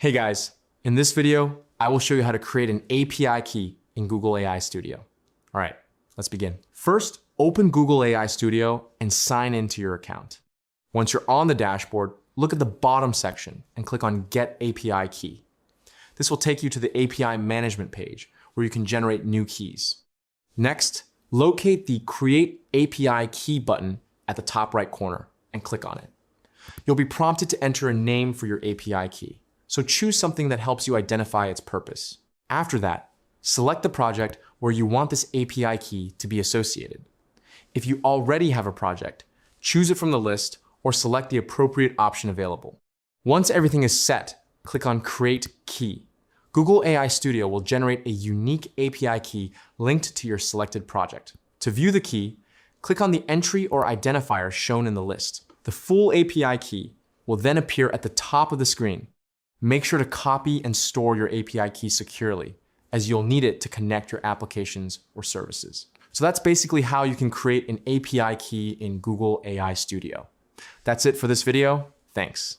Hey guys, in this video, I will show you how to create an API key in Google AI Studio. All right, let's begin. First, open Google AI Studio and sign into your account. Once you're on the dashboard, look at the bottom section and click on Get API Key. This will take you to the API management page where you can generate new keys. Next, locate the Create API Key button at the top right corner and click on it. You'll be prompted to enter a name for your API key. So choose something that helps you identify its purpose. After that, select the project where you want this API key to be associated. If you already have a project, choose it from the list or select the appropriate option available. Once everything is set, click on Create Key. Google AI Studio will generate a unique API key linked to your selected project. To view the key, click on the entry or identifier shown in the list. The full API key will then appear at the top of the screen. Make sure to copy and store your API key securely, as you'll need it to connect your applications or services. So that's basically how you can create an API key in Google AI Studio. That's it for this video. Thanks.